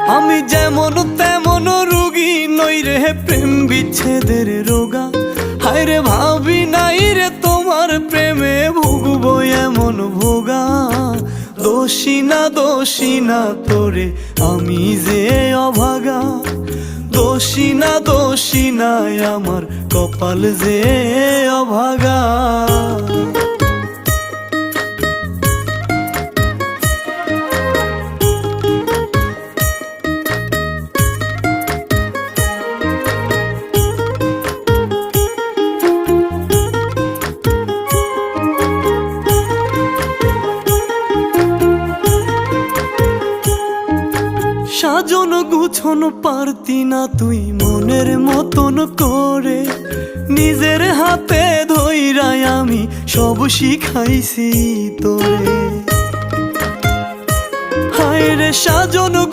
আমি যেমন তেমন রোগী নই রে প্রেম বিচ্ছেদের রোগা। হায় রে ভাবি নাই রে তোমার প্রেমে ভুগবো এমন ভোগা। দোষী না তোরে আমি যে অভাগা। দোষী না আমার কপাল যে অভাগা। সাজন গুছন পারতি না তুই মনের মতন করে। নিজের হাতে ধইরাই আমি সব শিখাইছি তোরে। হায় রে সাজন